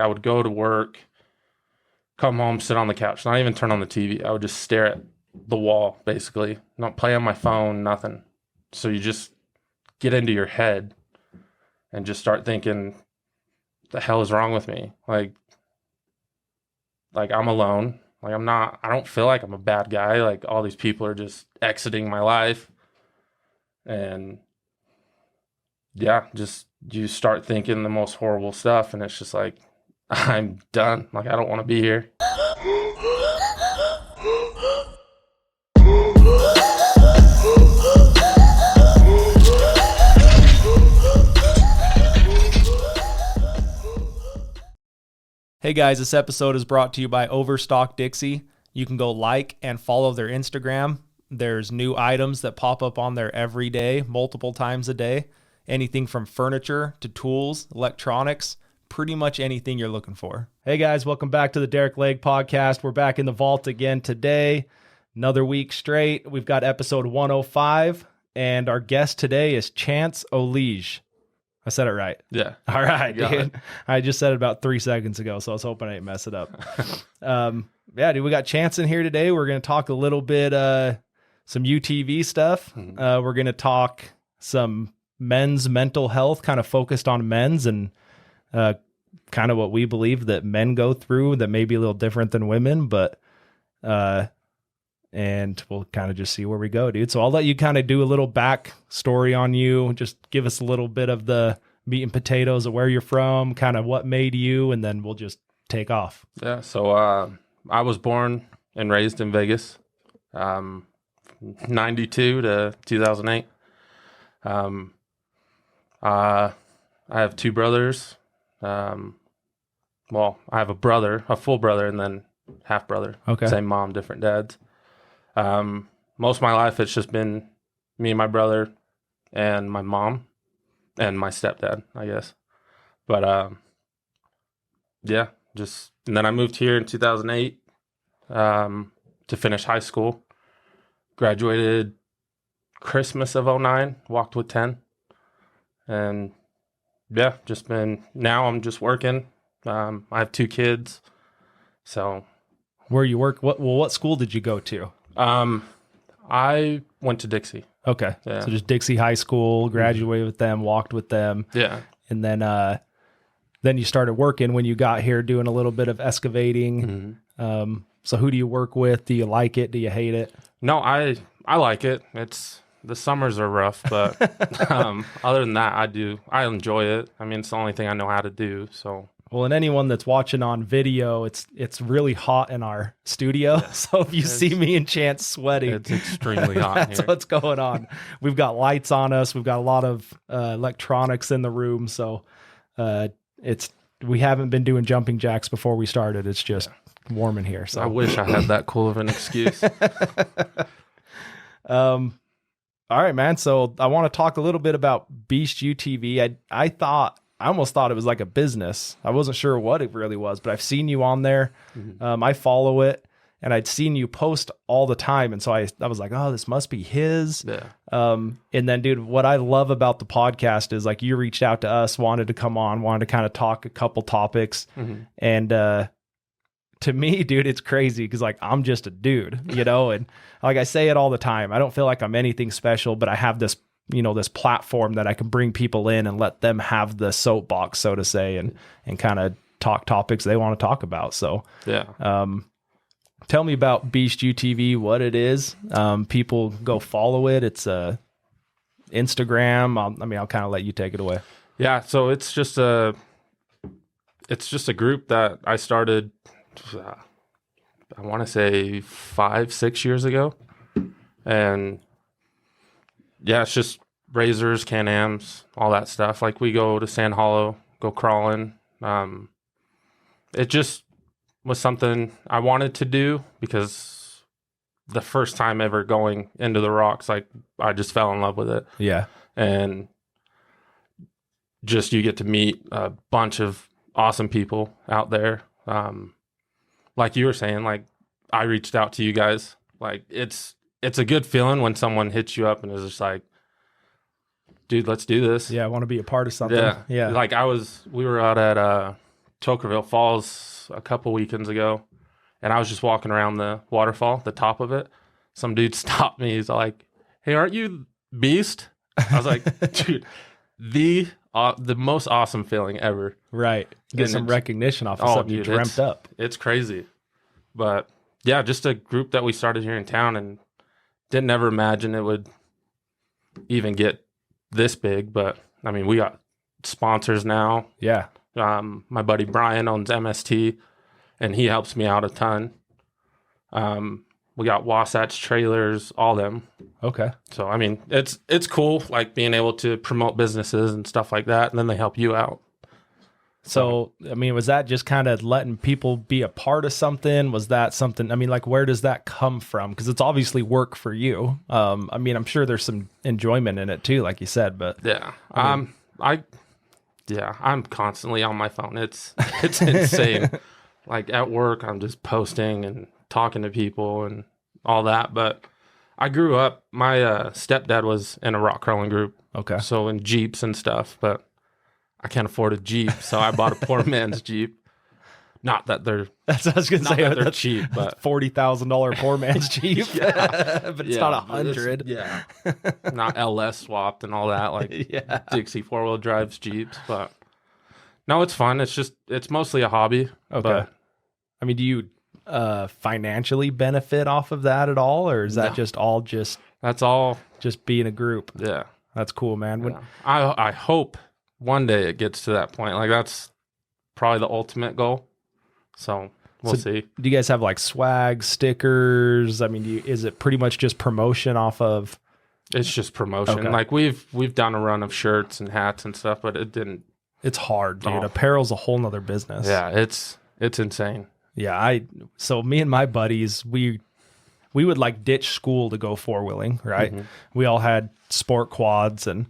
I would go to work, come home, sit on the couch, not even turn on the TV. I would just stare at the wall, basically, not play on my phone, nothing. So you just get into your head and just start thinking, the hell is wrong with me? Like I'm alone. Like I don't feel like I'm a bad guy. Like all these people are just exiting my life. And yeah, just you start thinking the most horrible stuff. And it's just like, I'm done. Like, I don't want to be here. Hey guys, this episode is brought to you by Overstock Dixie. You can go like and follow their Instagram. There's new items that pop up on there every day, multiple times a day. Anything from furniture to tools, electronics, pretty much anything you're looking for. Hey guys, welcome back to the Derick Leg Podcast. We're back in the vault again today. Another week straight. We've got episode 105, and our guest today is Chance Olige. I said it right. Yeah. All right, dude. I just said it about 3 seconds ago, so I was hoping I didn't mess it up. Yeah, dude, we got Chance in here today. We're going to talk a little bit, some UTV stuff. We're going to talk some men's mental health, kind of focused on men's and kind of what we believe that men go through that may be a little different than women, but and we'll kind of just see where we go, dude. So I'll let you kind of do a little back story on you. Just give us a little bit of the meat and potatoes of where you're from, kind of what made you, and then we'll just take off. Yeah. So I was born and raised in Vegas, 92 to 2008. I have two brothers. Well, I have a brother, a full brother, and then half brother. Okay. Same mom, different dads. Most of my life, it's just been me and my brother and my mom and my stepdad, I guess. But, yeah, and then I moved here in 2008, to finish high school, graduated Christmas of 09, walked with 10. And yeah, now I'm just working. I have two kids. So where you work, what school did you go to? I went to Dixie. Okay. Yeah. So just Dixie High School, graduated with them, walked with them. Yeah. And then you started working when you got here, doing a little bit of excavating. Mm-hmm. So who do you work with? Do you like it? Do you hate it? No, I like it. The summers are rough, but other than that, I enjoy it. I mean, it's the only thing I know how to do. So. Well, and anyone that's watching on video, it's really hot in our studio. So if you see me and Chance sweating, it's extremely hot. That's here. What's going on. We've got lights on us. We've got a lot of electronics in the room. So we haven't been doing jumping jacks before we started. It's just warm in here. So I wish I had that cool of an excuse. All right, man. So I want to talk a little bit about Beast UTV. I almost thought it was like a business. I wasn't sure what it really was, but I've seen you on there. Mm-hmm. I follow it, and I'd seen you post all the time. And so I was like, oh, this must be his. Yeah. And then, dude, what I love about the podcast is like you reached out to us, wanted to come on, wanted to kind of talk a couple topics. Mm-hmm. And to me, dude, it's crazy because like I'm just a dude, and like I say it all the time. I don't feel like I'm anything special, but I have this this platform that I can bring people in and let them have the soapbox, so to say, and kind of talk topics they want to talk about. So, yeah. Tell me about Beast UTV, what it is. People go follow it. It's Instagram. I'll kind of let you take it away. Yeah. So it's just a group that I started, I want to say 5-6 years ago. And yeah, it's just razors, Can-Ams, all that stuff. Like we go to Sand Hollow, go crawling. It just was something I wanted to do because the first time ever going into the rocks, like I just fell in love with it. Yeah. And just you get to meet a bunch of awesome people out there. Like you were saying, like I reached out to you guys. Like it's a good feeling when someone hits you up and is just like, dude, let's do this. Yeah, I want to be a part of something. Yeah. Yeah. Like we were out at Tokerville Falls a couple weekends ago, and I was just walking around the waterfall, the top of it. Some dude stopped me. He's like, "Hey, aren't you Beast?" I was like, "Dude, the most awesome feeling ever." Right. Get And some it's- recognition off of Oh, something you dude, dreamt up. It's crazy. But yeah, just a group that we started here in town, and didn't ever imagine it would even get this big. But I mean, we got sponsors now. Yeah. My buddy Brian owns MST, and he helps me out a ton. We got Wasatch Trailers, all them. Okay. So I mean, it's cool, like being able to promote businesses and stuff like that, and then they help you out. So, I mean, was that just kind of letting people be a part of something? Was that something, I mean, like, where does that come from? Because it's obviously work for you. I mean, I'm sure there's some enjoyment in it too, like you said, but Yeah. I'm constantly on my phone. It's insane. Like at work, I'm just posting and talking to people and all that. But I grew up, my stepdad was in a rock crawling group. okay. So in Jeeps and stuff, but I can't afford a Jeep. So I bought a poor man's Jeep. Not that they're That's what I was going to not say. that they're That's cheap, but $40,000 poor man's Jeep, but it's not $100. Yeah. Not LS swapped and all that, like Yeah. Dixie 4-wheel drives Jeeps. But no, it's fun. It's mostly a hobby. Okay. But I mean, do you financially benefit off of that at all, or is that No. just all just that's all. being a group? Yeah. That's cool, man. When, Yeah. I hope one day it gets to that point. Like that's probably the ultimate goal. So we'll see. do you guys have like swag, stickers? I mean, is it pretty much just promotion off of? It's just promotion. Okay. Like we've done a run of shirts and hats and stuff, but it didn't. It's hard, dude. Oh. Apparel's a whole nother business. Yeah, it's insane. Yeah, so me and my buddies, we would like ditch school to go four-wheeling, right? Mhm. We all had sport quads and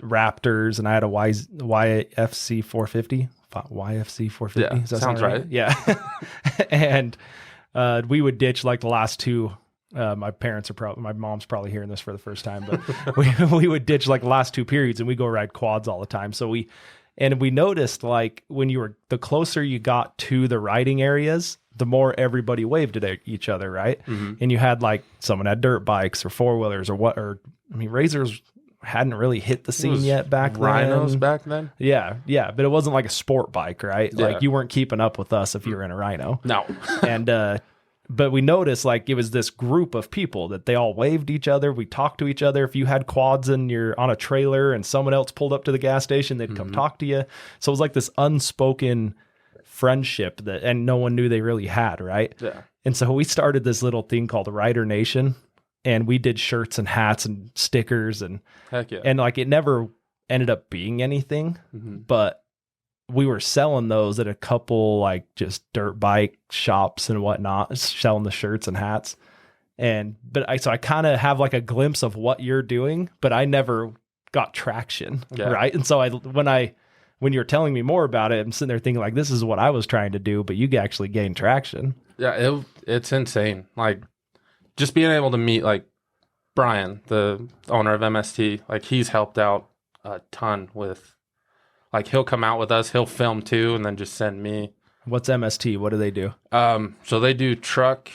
Raptors, and I had a YFC 450. YFC 450. Yeah, Does that sounds sound right. Yeah. And we would ditch like the last two. My mom's probably hearing this for the first time, but we would ditch like the last two periods and we go ride quads all the time. So we noticed like when the closer you got to the riding areas, the more everybody waved at each other, right? Mhm. And you had like someone had dirt bikes or four wheelers I mean, Razors hadn't really hit the It scene was yet back Rhinos then. back then. Yeah, but it wasn't like a sport bike, right? Yeah. Like you weren't keeping up with us if you were in a Rhino. No. And but we noticed like it was this group of people that they all waved each other. We talked to each other. If you had quads and you're on a trailer and someone else pulled up to the gas station, they'd come talk to you. So it was like this unspoken friendship and no one knew they really had, right? Yeah. And so we started this little thing called the Rider Nation, and we did shirts and hats and stickers and Heck yeah. like it never ended up being anything, Mhm. but we were selling those at a couple like just dirt bike shops and whatnot, selling the shirts and hats. So I kind of have like a glimpse of what you're doing, but I never got traction. Yeah. Right. And so when you're telling me more about it, I'm sitting there thinking like, this is what I was trying to do, but you actually gained traction. Yeah, it's insane. Like just being able to meet like Brian, the owner of MST, like he's helped out a ton with, like he'll come out with us, he'll film too, and then just send me. What's MST? What do they do? So they do trucks,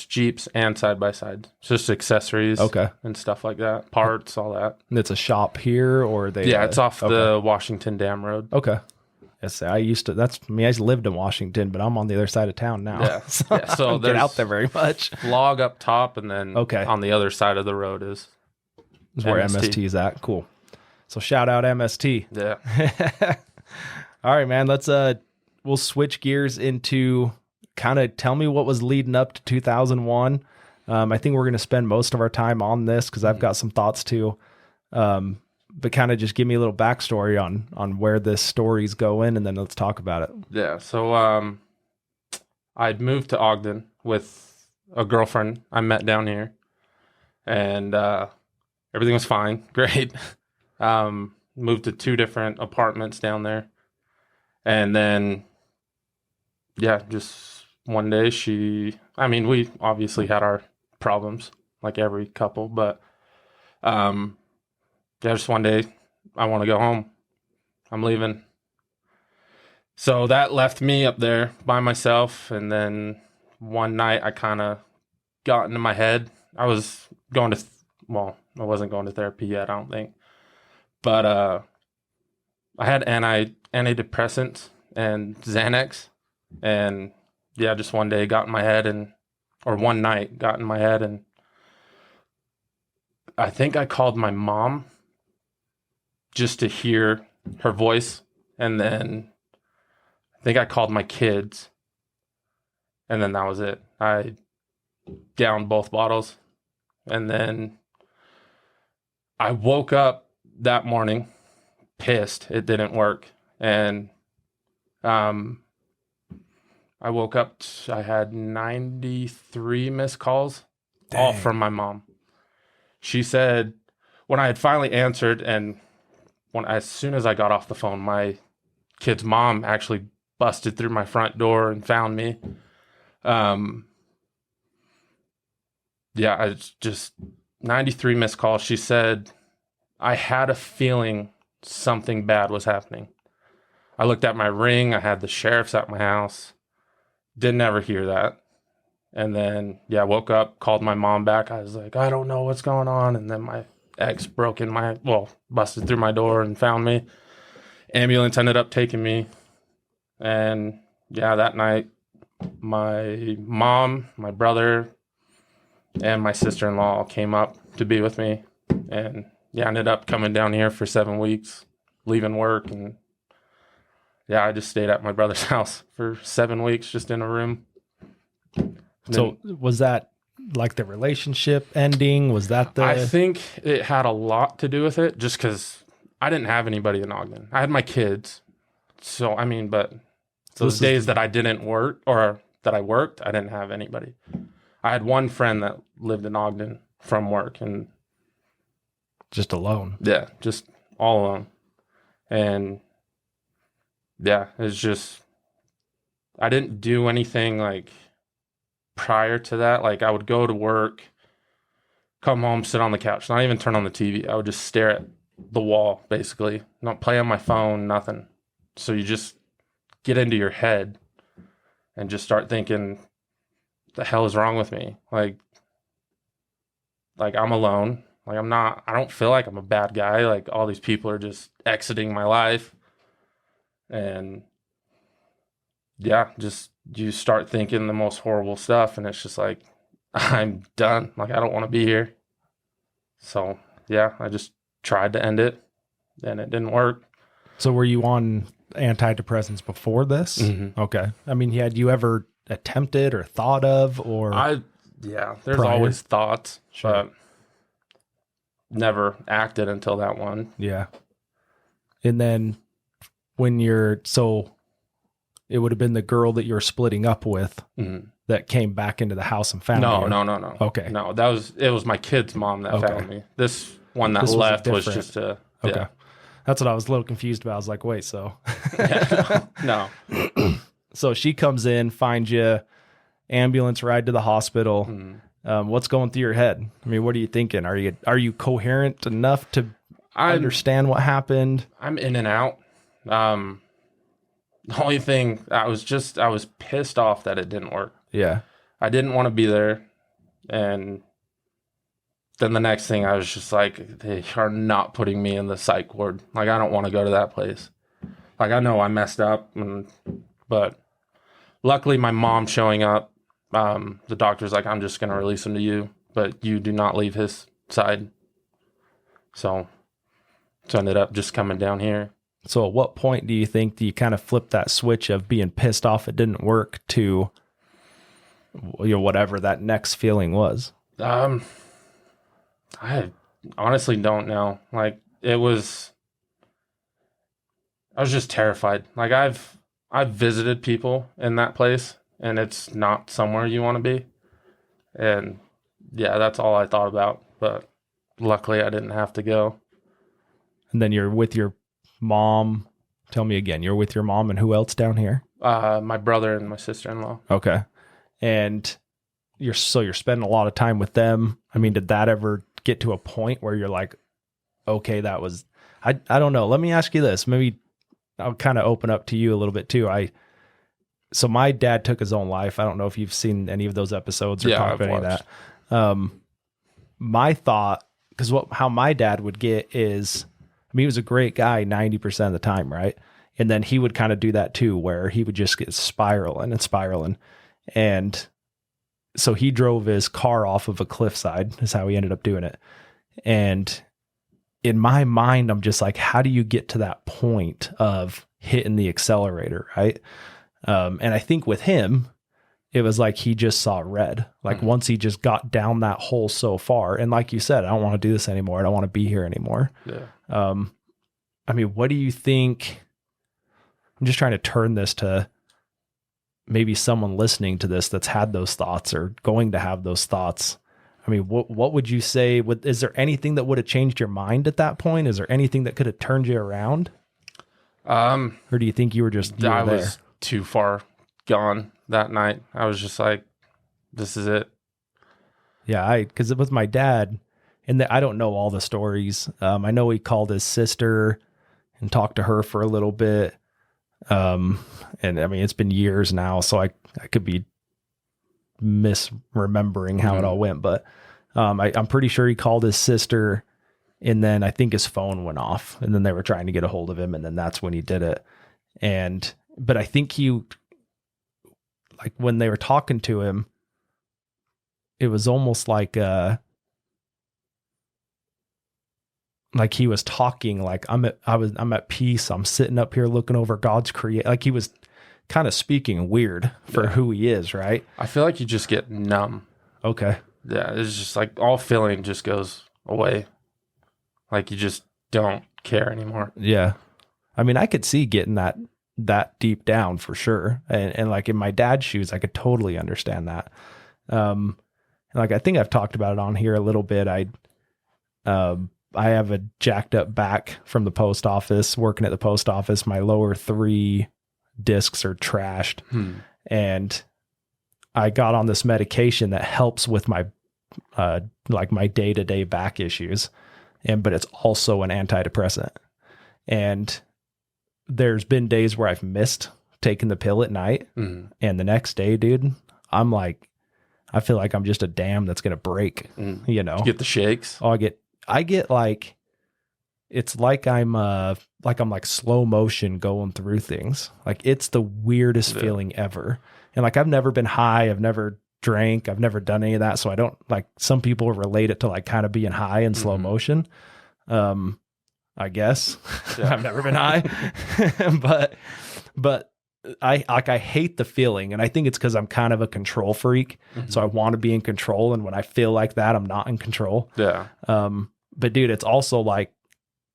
Jeeps, and side by sides, just accessories, Okay. and stuff like that, parts, all that. And it's a shop here, or they? Yeah, it's off okay. the Washington Dam Road. Okay. Yes, I lived in Washington, but I'm on the other side of town now. Yeah. So, Yeah, so I don't get there's- out there very much. Vlog up top, and then Okay. on the other side of the road is Is where MST is at. Cool. So shout out MST. yeah. All right, man. Let's we'll switch gears into kind of tell me what was leading up to 2001. I think we're going to spend most of our time on this because I've got some thoughts too. But kind of just give me a little backstory on where this story's going, and then let's talk about it. Yeah. So I'd moved to Ogden with a girlfriend I met down here, and everything was fine. Great. Moved to 2 different apartments down there. And then, yeah, just one day we obviously had our problems like every couple, but yeah, just one day I want to go home. I'm leaving. So that left me up there by myself. And then one night I kind of got into my head. I was going to, well, I wasn't going to therapy yet, I don't think. But I had antidepressants and Xanax. And yeah, just one day got in my head or one night got in my head. And I think I called my mom just to hear her voice. And then I think I called my kids. And then that was it. I downed both bottles. And then I woke up that morning pissed. It didn't work. And I woke up, I had 93 missed calls, all Dang. from my mom. She said, when I had finally answered, and as soon as I got off the phone, my kid's mom actually busted through my front door and found me. Yeah, it's just 93 missed calls. She said, I had a feeling something bad was happening. I looked at my ring. I had the sheriffs at my house. Didn't ever hear that. And then, yeah, woke up, called my mom back. I was like, I don't know what's going on. And then my ex busted through my door and found me. Ambulance ended up taking me. And yeah, that night, my mom, my brother, and my sister-in-law came up to be with me. And yeah, I ended up coming down here for 7 weeks, leaving work. And yeah, I just stayed at my brother's house for 7 weeks, just in a room. So was that like the relationship ending? Was that the... I think it had a lot to do with it, just because I didn't have anybody in Ogden. I had my kids. So, I mean, but those days that I didn't work, or that I worked, I didn't have anybody. I had one friend that lived in Ogden from work, and just alone. Yeah, just all alone. And yeah, it's just, I didn't do anything like prior to that. Like I would go to work, come home, sit on the couch, not even turn on the TV. I would just stare at the wall, basically, not play on my phone, nothing. So you just get into your head and just start thinking, the hell is wrong with me? Like I'm alone. Like I don't feel like I'm a bad guy. Like all these people are just exiting my life. And yeah, just you start thinking the most horrible stuff, and it's just like, I'm done. Like I don't want to be here. So yeah, I just tried to end it, and it didn't work. So were you on antidepressants before this? Mm-hmm. Okay. I mean, had you ever attempted or thought of, or there's prior? always thoughts, Sure. but never acted until that one. Yeah. And then it would have been the girl that you were splitting up with that came back into the house and found you. No. Okay. No, it was my kid's mom that found me. This one that left was just okay. Yeah. That's what I was a little confused about. I was like, wait, so No. So she comes in, finds you, ambulance ride to the hospital. What's going through your head? I mean, what are you thinking? Are you coherent enough to understand what happened? I'm in and out. The only thing I was pissed off that it didn't work. Yeah. I didn't want to be there. And then the next thing I was just like, they are not putting me in the psych ward. Like, I don't want to go to that place. Like, I know I messed up, but luckily my mom showing up, the doctor's like, I'm just going to release him to you, but you do not leave his side. So I ended up just coming down here. So at what point do you think you kind of flipped that switch of being pissed off it didn't work to, whatever that next feeling was? I honestly don't know. Like I was just terrified. Like I've visited people in that place, and it's not somewhere you want to be. And yeah, that's all I thought about. But luckily I didn't have to go. And then you're with your mom. Tell me again, you're with your mom and who else down here? My brother and my sister-in-law. Okay. And you're spending a lot of time with them. I mean, did that ever get to a point where you're like, okay, that was, I don't know. Let me ask you this. Maybe I'll kind of open up to you a little bit too. So my dad took his own life. I don't know if you've seen any of those episodes or talked about any of that. My thought, because how my dad would get is, I mean, he was a great guy 90% of the time, right? And then he would kind of do that too, where he would just get spiraling and spiraling. And so he drove his car off of a cliffside, is how he ended up doing it. And in my mind, I'm just like, how do you get to that point of hitting the accelerator, right? And I think with him, it was like he just saw red. Like once he just got down that hole so far, and like you said, I don't want to do this anymore. I don't want to be here anymore. Yeah. I mean, what do you think? I'm just trying to turn this to maybe someone listening to this that's had those thoughts or going to have those thoughts. I mean, what would you say? Is there anything that would have changed your mind at that point? Is there anything that could have turned you around? Or do you think you were just I was too far gone that night? I was just like, this is it. Yeah, because it was my dad, and I don't know all the stories. I know he called his sister and talked to her for a little bit. And I mean, it's been years now, so I could be misremembering how it all went, but I'm pretty sure he called his sister, and then I think his phone went off, and then they were trying to get a hold of him, and then that's when he did it. But I think like when they were talking to him, it was almost like he was talking like I'm at peace. I'm sitting up here looking over God's creation. Like he was kind of speaking weird for who he is, right? I feel like you just get numb. Okay. Yeah, it's just like all feeling just goes away. Like you just don't care anymore. Yeah. I mean, I could see getting that deep down for sure. And like in my dad's shoes, I could totally understand that. Like I think I've talked about it on here a little bit. I have a jacked up back from the post office, working at the post office. My lower 3 discs are trashed. And I got on this medication that helps with my, like my day-to-day back issues. But it's also an antidepressant. And there's been days where I've missed taking the pill at night. And the next day, dude, I'm like, I feel like I'm just a dam that's going to break, you know? You get the shakes? Oh, I get like, it's like I'm like slow motion going through things. Like it's the weirdest feeling ever. And like, I've never been high. I've never drank. I've never done any of that. So I don't like, some people relate it to like kind of being high in slow motion. I guess I've never been high, but I hate the feeling. And I think it's because I'm kind of a control freak. So I want to be in control. And when I feel like that, I'm not in control. Yeah. But dude, it's also like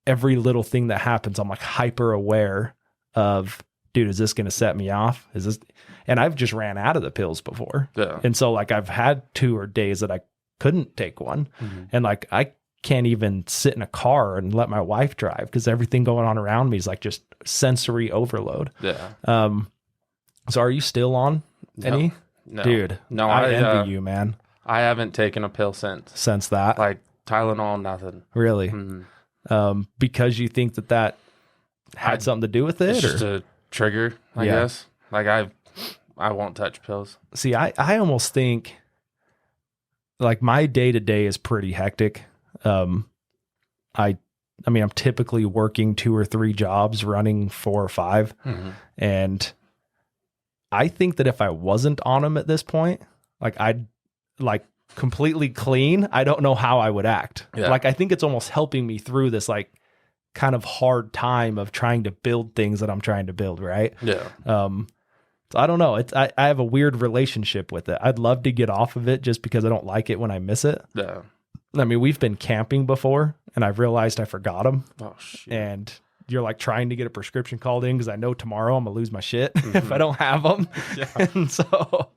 every little thing that happens, I'm like hyper aware of, dude, is this going to set me off? Is this, and I've just ran out of the pills before. Yeah. And so like I've had 2 or days that I couldn't take one. And like, I can't even sit in a car and let my wife drive because everything going on around me is like just sensory overload. Yeah. So are you still on any? No. Dude, no, I envy you, man. I haven't taken a pill since that. Like Tylenol, nothing. Really? Because you think that had something to do with it? It's just a trigger, I guess. Like I won't touch pills. See, I almost think like my day to day is pretty hectic. I mean, I'm typically working 2 or 3 jobs, running 4 or 5. And I think that if I wasn't on them at this point, like I'd like completely clean, I don't know how I would act. Yeah. Like, I think it's almost helping me through this like kind of hard time of trying to build things that I'm trying to build. Right. Yeah. So I don't know. I have a weird relationship with it. I'd love to get off of it just because I don't like it when I miss it. Yeah. I mean, we've been camping before and I've realized I forgot them. Oh, shit. And you're like trying to get a prescription called in because I know tomorrow I'm going to lose my shit if I don't have them. Yeah. And so,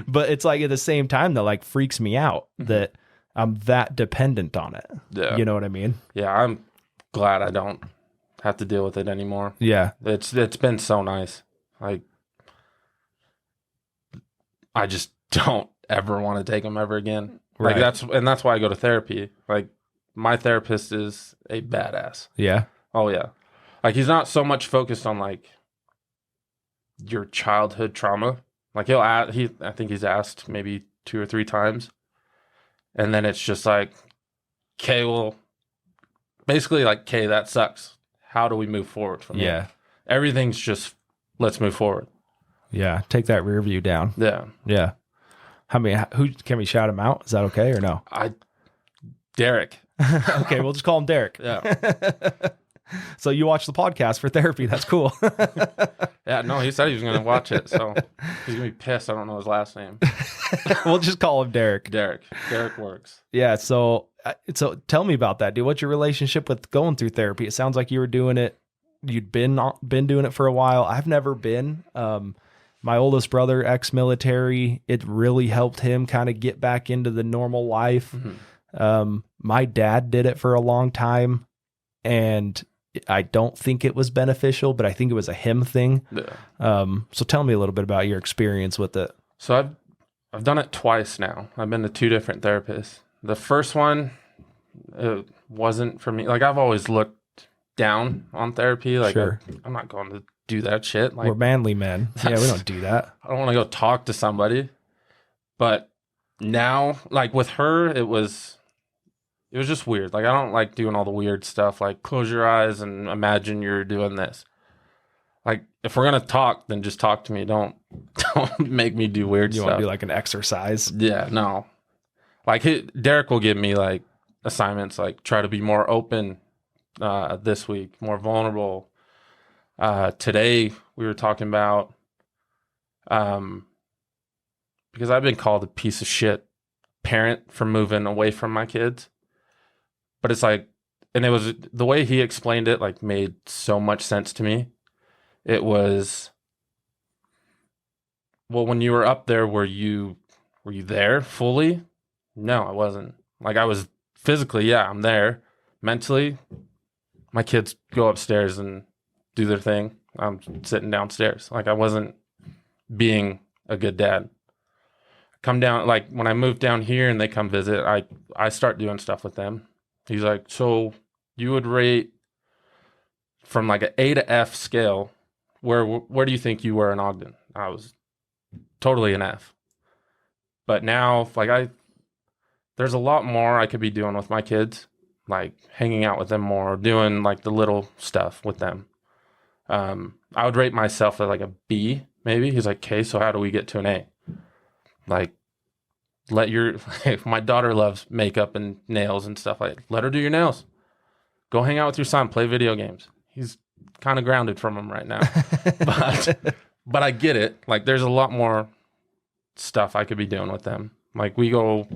but it's like at the same time that like freaks me out that I'm that dependent on it. Yeah. You know what I mean? Yeah. I'm glad I don't have to deal with it anymore. Yeah. It's been so nice. Like, I just don't ever want to take them ever again. Like Right. that's why I go to therapy. Like my therapist is a badass. Yeah. Oh yeah. Like, he's not so much focused on like your childhood trauma. Like, I think he's asked maybe 2 or 3 times, and then it's just like, okay, well, basically like, okay, that sucks. How do we move forward from here? Everything's just, let's move forward. Yeah. Take that rear view down. Yeah. Yeah. Who can we shout him out? Is that okay or no? Derick. Okay, we'll just call him Derick. Yeah. So you watch the podcast for therapy. That's cool. Yeah, no, he said he was going to watch it, so he's going to be pissed. I don't know his last name. We'll just call him Derick. Derick works. Yeah, so tell me about that, dude. What's your relationship with going through therapy? It sounds like you were doing it. You'd been doing it for a while. I've never been. My oldest brother, ex-military, it really helped him kind of get back into the normal life. Mm-hmm. My dad did it for a long time, and I don't think it was beneficial, but I think it was a him thing. Yeah. So tell me a little bit about your experience with it. So I've done it twice now. I've been to 2 different therapists. The first one, it wasn't for me. Like, I've always looked down on therapy. Like, sure. I'm not going to do that shit. Like, we're manly men. Yeah, we don't do that. I don't want to go talk to somebody. But now, like with her, it was just weird. Like, I don't like doing all the weird stuff. Like, close your eyes and imagine you're doing this. Like, if we're gonna talk, then just talk to me. Don't make me do weird stuff. You want to do like an exercise? Yeah, no. Like, Derick will give me like assignments, like try to be more open this week, more vulnerable. Today we were talking about because I've been called a piece of shit parent for moving away from my kids. But it's like, and it was the way he explained it, like, made so much sense to me. It was, well, when you were up there, were you there fully? No, I wasn't. Like, I was physically, yeah, I'm there. Mentally, my kids go upstairs and do their thing. I'm sitting downstairs. Like, I wasn't being a good dad. Come down, like, when I moved down here and they come visit, I start doing stuff with them. He's like, so you would rate from like an A to F scale, where do you think you were in Ogden? I was totally an F. But now, like, there's a lot more I could be doing with my kids, like hanging out with them more, doing like the little stuff with them. I would rate myself at like a B, maybe. He's like, okay, so how do we get to an A? Like, my daughter loves makeup and nails and stuff. Like, let her do your nails. Go hang out with your son, play video games. He's kind of grounded from them right now. But I get it. Like, there's a lot more stuff I could be doing with them. Like,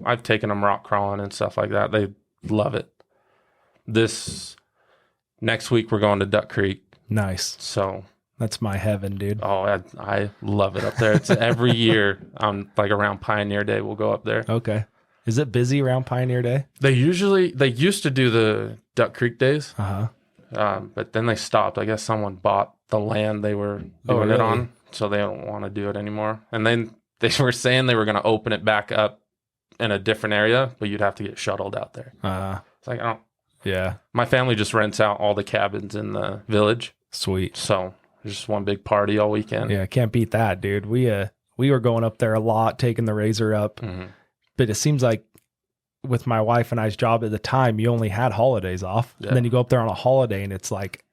I've taken them rock crawling and stuff like that. They love it. This next week we're going to Duck Creek. Nice. So that's my heaven, dude. Oh, I love it up there. It's every year on like around Pioneer Day, we'll go up there. Okay. Is it busy around Pioneer Day? They used to do the Duck Creek days. Uh-huh. But then they stopped. I guess someone bought the land they were doing it on, so they don't want to do it anymore. And then they were saying they were going to open it back up in a different area, but you'd have to get shuttled out there. It's like, yeah. My family just rents out all the cabins in the village. Sweet. So just one big party all weekend. Yeah, can't beat that, dude. We were going up there a lot, taking the Razor up. Mm-hmm. But it seems like with my wife and I's job at the time, you only had holidays off. Yeah. And then you go up there on a holiday and it's like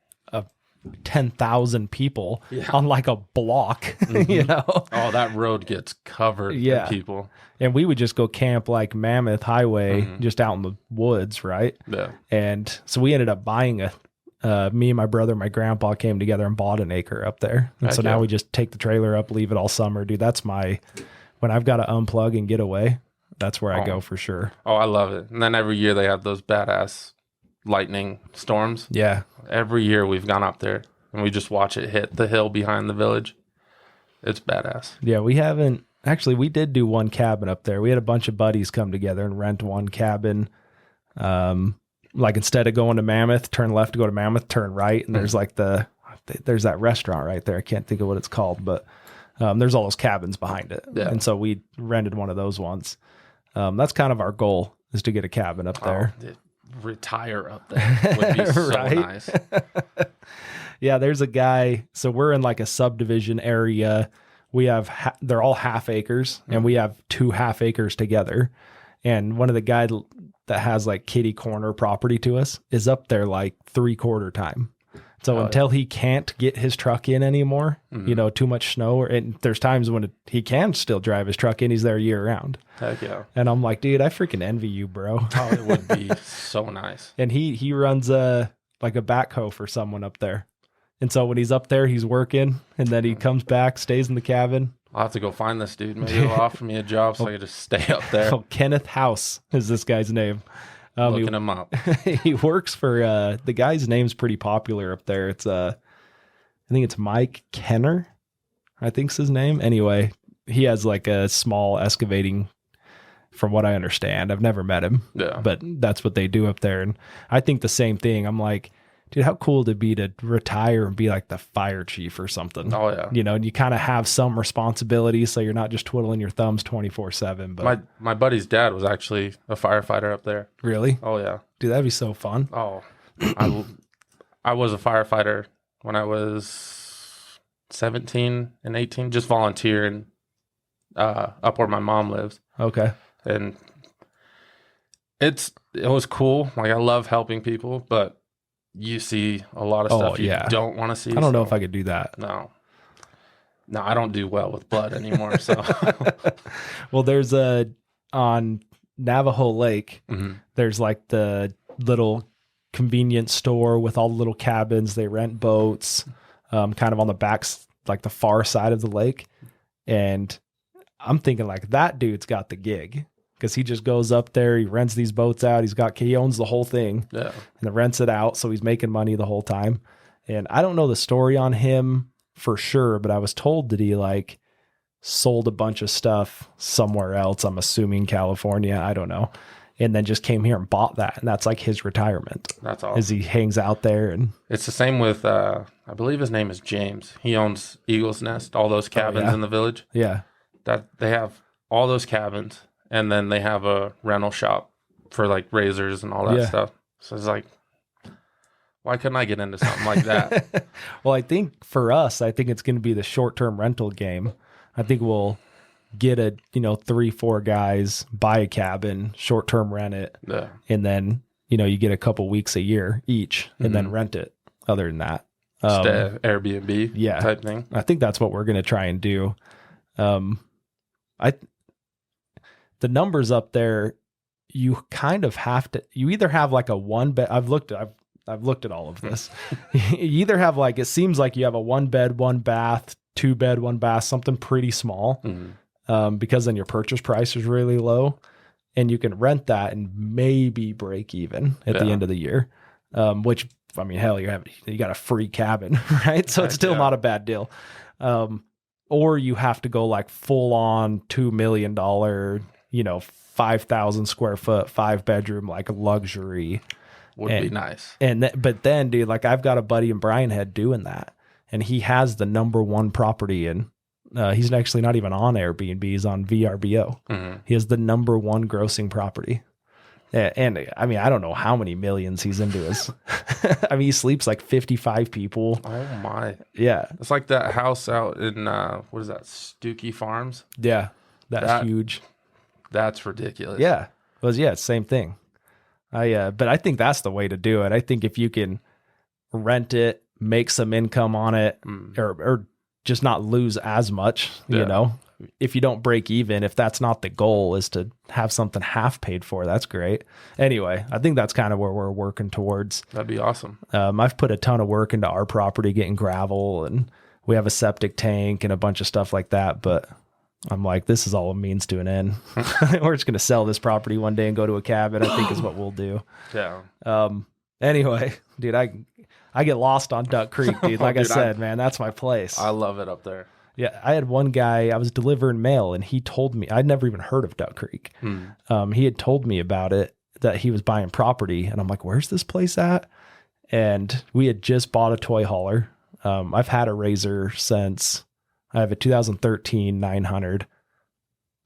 10,000 people on like a block, mm-hmm. you know? Oh, that road gets covered with people. And we would just go camp like Mammoth Highway, mm-hmm. just out in the woods, right? Yeah. And so we ended up buying me and my brother, my grandpa came together and bought an acre up there. And so now we just take the trailer up, leave it all summer. Dude, that's when I've got to unplug and get away, that's where I go for sure. Oh, I love it. And then every year they have those badass lightning storms. Yeah. Every year we've gone up there and we just watch it hit the hill behind the village. It's badass. Yeah, we did do one cabin up there. We had a bunch of buddies come together and rent one cabin. Like, instead of going to Mammoth, turn left to go to Mammoth, turn right. And there's like there's that restaurant right there. I can't think of what it's called, but there's all those cabins behind it. Yeah. And so we rented one of those ones. That's kind of our goal, is to get a cabin up there. Retire up there would be so right? nice. Yeah, there's a guy. So we're in like a subdivision area. We have, they're all half acres, and we have 2 half acres together. And one of the guys that has like kitty corner property to us is up there like 3/4 time. So until he can't get his truck in anymore, too much snow, and there's times when he can still drive his truck in, he's there year round. Heck yeah. And I'm like, dude, I freaking envy you, bro. Oh, it would be so nice. And he runs like a backhoe for someone up there. And so when he's up there, he's working, and then he comes back, stays in the cabin. I'll have to go find this dude. Maybe he'll offer me a job so I can just stay up there. Oh, Kenneth House is this guy's name. Looking him up. He works for the guy's name's pretty popular up there. It's I think it's Mike Kenner, I think's his name. Anyway, he has like a small excavating, from what I understand. I've never met him, but that's what they do up there. And I think the same thing. I'm like, dude, how cool would it be to retire and be like the fire chief or something? Oh, yeah. And you kind of have some responsibility, so you're not just twiddling your thumbs 24/7. But my buddy's dad was actually a firefighter up there. Really? Oh, yeah. Dude, that'd be so fun. Oh, I was a firefighter when I was 17 and 18, just volunteering up where my mom lives. Okay. And it was cool. Like, I love helping people, but you see a lot of stuff you don't want to see. I don't know if I could do that. No, I don't do well with blood anymore. So, well, there's on Navajo Lake, there's like the little convenience store with all the little cabins. They rent boats, kind of on the backs, like the far side of the lake. And I'm thinking like that dude's got the gig. Because he just goes up there, he rents these boats out. He owns the whole thing, and then rents it out, so he's making money the whole time. And I don't know the story on him for sure, but I was told that he like sold a bunch of stuff somewhere else. I'm assuming California, I don't know, and then just came here and bought that, and that's like his retirement. That's all. As he hangs out there, and it's the same with I believe his name is James. He owns Eagle's Nest, all those cabins in the village. Yeah, that they have all those cabins. And then they have a rental shop for like razors and all that stuff. So it's like, why couldn't I get into something like that? Well, I think for us, it's going to be the short-term rental game. I think we'll get 3-4 guys, buy a cabin, short-term rent it. Yeah. And then, you get a couple weeks a year each and then rent it. Other than that, Airbnb type thing. I think that's what we're going to try and do. The numbers up there, you kind of have to, you either have like a one bed. I've looked at all of this. You either have like, it seems like you have a 1 bed, 1 bath, 2 bed, 1 bath, something pretty small. Because then your purchase price is really low, and you can rent that and maybe break even at the end of the year. Which, I mean, hell, you got a free cabin, right? So it's still not a bad deal. Or you have to go like full on $2 million, 5,000 square foot, 5-bedroom, like luxury. Would be nice. But then, dude, like I've got a buddy in Bryan Head doing that, and he has the #1 property, and he's actually not even on Airbnb, he's on VRBO. He has the #1 grossing property. And I mean, I don't know how many millions he's into his. I mean, he sleeps like 55 people. Oh my. Yeah. It's like that house out in, what is that? Stookie Farms. Yeah. That's huge. That's ridiculous. Yeah. Well, same thing. But I think that's the way to do it. I think if you can rent it, make some income on it, or just not lose as much, if you don't break even, if that's not the goal, is to have something half paid for, that's great. Anyway, I think that's kind of where we're working towards. That'd be awesome. I've put a ton of work into our property, getting gravel, and we have a septic tank and a bunch of stuff like that, but I'm like, this is all a means to an end. We're just going to sell this property one day and go to a cabin, I think is what we'll do. Yeah. Anyway, dude, I get lost on Duck Creek, dude. Like I said, man, that's my place. I love it up there. Yeah. I had one guy, I was delivering mail, and he told me, I'd never even heard of Duck Creek. He had told me about it, that he was buying property, and I'm like, where's this place at? And we had just bought a toy hauler. I've had a Razor since, I have a 2013 900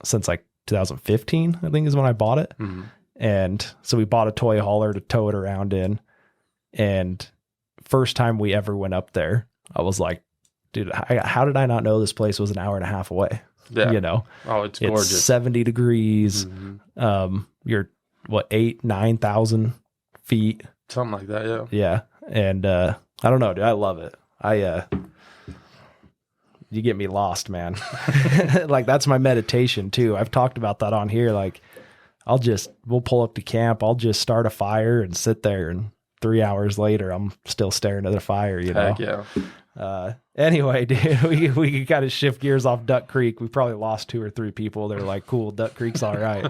since like 2015, I think is when I bought it. And so we bought a toy hauler to tow it around in. And first time we ever went up there, I was like, dude, how did I not know this place was an hour and a half away? Yeah. You know, it's gorgeous. It's 70 degrees. You're what, 9,000 feet, something like that. Yeah. Yeah. And I don't know, dude, I love it. You get me lost, man. Like, that's my meditation too. I've talked about that on here. Like, we'll pull up to camp. I'll just start a fire and sit there, and 3 hours later, I'm still staring at the fire, you know? Heck yeah. Anyway, dude, we got to shift gears off Duck Creek. We probably lost 2 or 3 people. They're like, cool, Duck Creek's all right.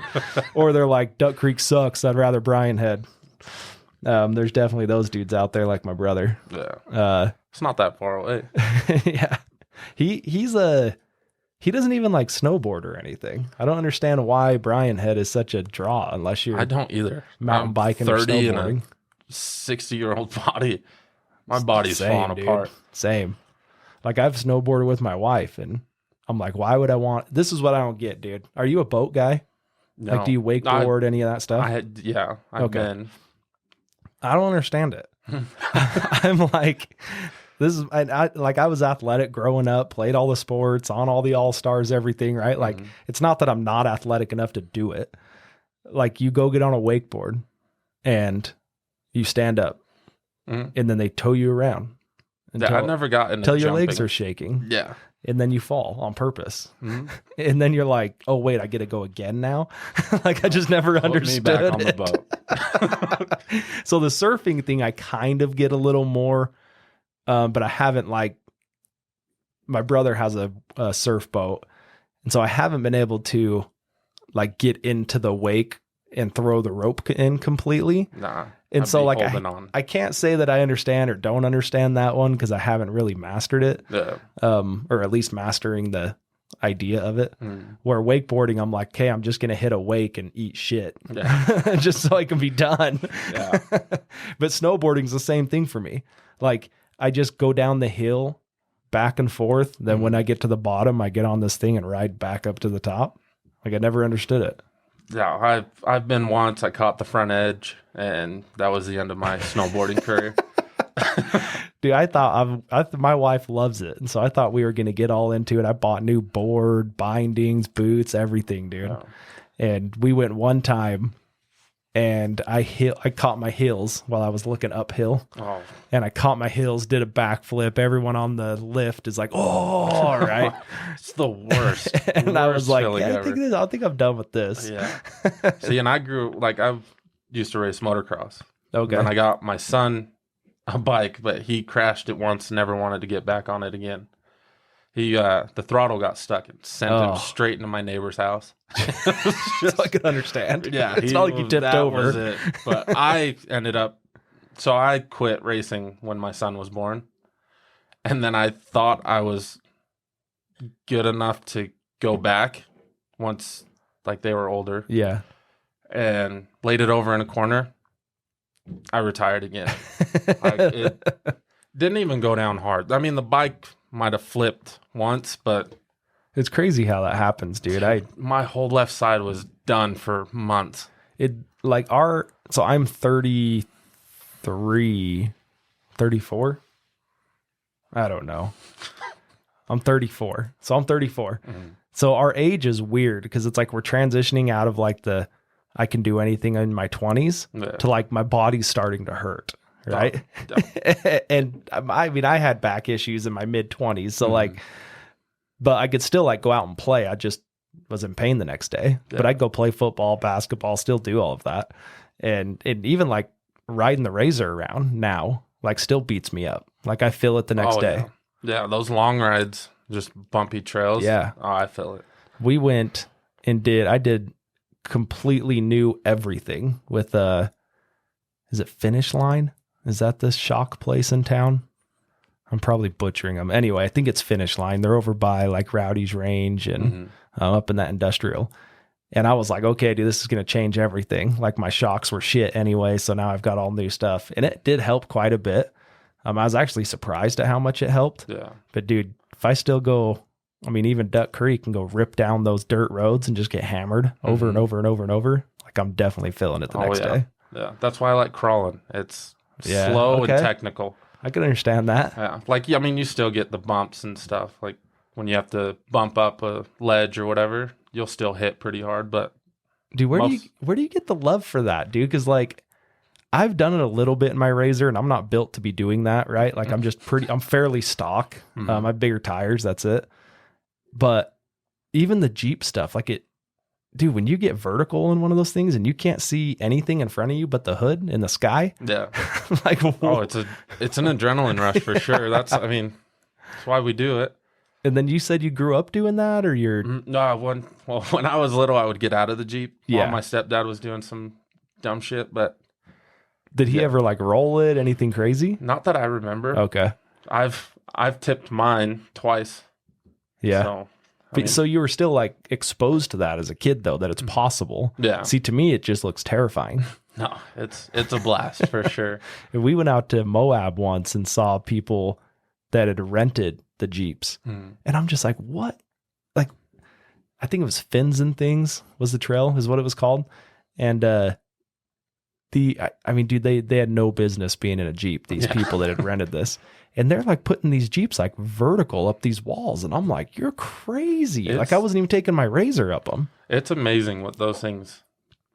Or they're like, Duck Creek sucks. I'd rather Brian head. There's definitely those dudes out there, like my brother. Yeah. It's not that far away. Yeah. He doesn't even like snowboard or anything. I don't understand why Brian Head is such a draw unless you're I don't either. Mountain biking or 30 snowboarding. and a 60-year-old body. My body's falling apart. Same. Like, I've snowboarded with my wife, and I'm like, why would I want? This is what I don't get, dude. Are you a boat guy? No. Like, do you wakeboard, any of that stuff? I've been. I don't understand it. I'm like, I was athletic growing up, played all the sports, on all the all-stars, everything, right? Like, it's not that I'm not athletic enough to do it. Like, you go get on a wakeboard and you stand up and then they tow you around. I never got into until your jumping. legs are shaking. Yeah. And then you fall on purpose. And then you're like, oh, wait, I get to go again now? Like, I just never understood me back on it. the boat. So the surfing thing, I kind of get a little more, but I haven't, like, my brother has a surf boat. And so I haven't been able to, like, get into the wake and throw the rope in completely. Nah. And so, like, I can't say that I understand or don't understand that one because I haven't really mastered it. Yeah. Or at least mastering the idea of it. Where wakeboarding, I'm like, okay, I'm just going to hit a wake and eat shit. Yeah. Just so I can be done. Yeah. But snowboarding's the same thing for me. Like, I just go down the hill back and forth. Then when I get to the bottom, I get on this thing and ride back up to the top. Like, I never understood it. Yeah, I've been once. I caught the front edge, and that was the end of my snowboarding career. Dude, I thought my wife loves it, and so I thought we were going to get all into it. I bought new board, bindings, boots, everything, dude. Oh. And we went one time, and I caught my heels while I was looking uphill. Oh. And I caught my heels, did a backflip. Everyone on the lift is like, "Oh, all right." It's the worst. And I was like, yeah, I think I'm done with this. Yeah. See, and I used to race motocross. Okay. And I got my son a bike, but he crashed it once, never wanted to get back on it again. The throttle got stuck and sent him straight into my neighbor's house. Just, I can understand. Yeah. It's not like you tipped over. Was it. But I I quit racing when my son was born. And then I thought I was good enough to go back once, like, they were older. Yeah. And laid it over in a corner. I retired again. It didn't even go down hard. I mean, the bike might have flipped once, but it's crazy how that happens, dude. My whole left side was done for months. So I'm 33, 34. I don't know. I'm 34. So I'm 34. So our age is weird because it's like we're transitioning out of like I can do anything in my 20s to like my body's starting to hurt. Right. And I mean, I had back issues in my mid 20s. So but I could still like go out and play. I just was in pain the next day, but I'd go play football, basketball, still do all of that. And even like riding the Razor around now, like, still beats me up. Like, I feel it the next day. Yeah. Those long rides, just bumpy trails. Yeah. Oh, I feel it. We went and I did completely new everything with is it Finish Line? Is that this shock place in town? I'm probably butchering them. Anyway, I think it's Finish Line. They're over by like Rowdy's Range and up in that industrial. And I was like, okay, dude, this is going to change everything. Like, my shocks were shit anyway, so now I've got all new stuff. And it did help quite a bit. I was actually surprised at how much it helped. Yeah. But dude, if I still go, I mean, even Duck Creek and go rip down those dirt roads and just get hammered over and over and over and over, like, I'm definitely feeling it the next day. Yeah. That's why I like crawling. It's slow and technical. I can understand that. Yeah. Like, I mean, you still get the bumps and stuff. Like when you have to bump up a ledge or whatever, you'll still hit pretty hard. But Dude, where do you get the love for that, dude? Because like I've done it a little bit in my Razor, and I'm not built to be doing that, right? Like I'm fairly stock. I have bigger tires, that's it. But even the Jeep stuff, like dude, when you get vertical in one of those things and you can't see anything in front of you but the hood in the sky. Yeah. Like, oh, it's an adrenaline rush for sure. That's why we do it. And then you said you grew up doing that, or you're... No, when I was little, I would get out of the Jeep. Yeah. While my stepdad was doing some dumb shit, but... Did he ever like roll it? Anything crazy? Not that I remember. Okay. I've tipped mine twice. Yeah. So you were still like exposed to that as a kid, though, that it's possible. Yeah. See, to me, it just looks terrifying. No, it's a blast for sure. We went out to Moab once and saw people that had rented the Jeeps. And I'm just like, what? Like, I think it was Fins and Things was the trail, is what it was called. And I mean, dude, they had no business being in a Jeep, these people that had rented this. And they're like putting these Jeeps like vertical up these walls. And I'm like, you're crazy. Like I wasn't even taking my Razor up them. It's amazing what those things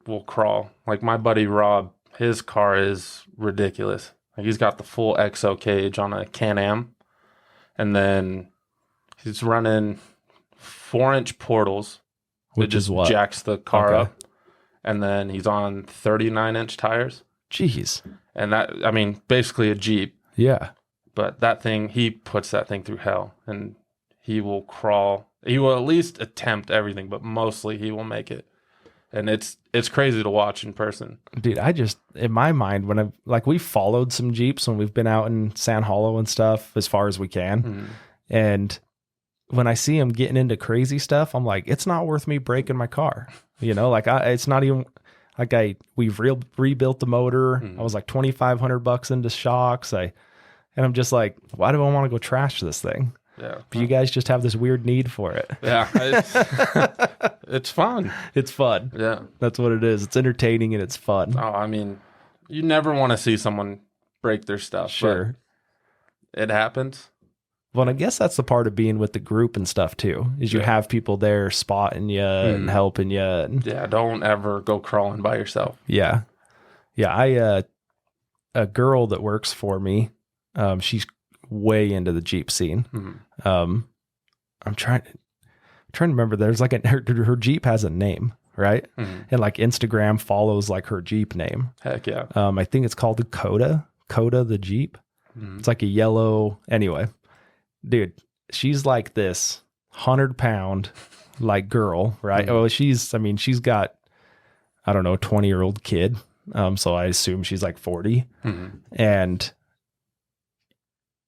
will crawl. Like my buddy Rob, his car is ridiculous. Like he's got the full XO cage on a Can-Am. And then he's running 4-inch portals. Which is what? Jacks the car up. And then he's on 39-inch tires. Jeez. And that, I mean, basically a Jeep. Yeah. But that thing, he puts that thing through hell. And he will crawl. He will at least attempt everything, but mostly he will make it. And it's crazy to watch in person. Dude, in my mind, when we followed some Jeeps when we've been out in San Hollow and stuff as far as we can. And when I see him getting into crazy stuff, I'm like, it's not worth me breaking my car. You know, like it's not even like we've rebuilt the motor. I was like $2,500 into shocks. And I'm just like, why do I want to go trash this thing? Yeah. But you guys just have this weird need for it. Yeah. It's fun. It's fun. Yeah. That's what it is. It's entertaining and it's fun. Oh, I mean, you never want to see someone break their stuff. Sure. It happens. Well, and I guess that's the part of being with the group and stuff too, is you have people there spotting you and helping you. Yeah. Don't ever go crawling by yourself. Yeah. Yeah. A girl that works for me, she's way into the Jeep scene. I'm trying to remember. There's like her Jeep has a name, right? And like Instagram follows like her Jeep name. Heck yeah. I think it's called the Coda the Jeep. It's like a yellow. Anyway, dude, she's like this 100-pound like girl, right? Oh, she's got, I don't know, a 20-year-old kid. So I assume she's like 40 and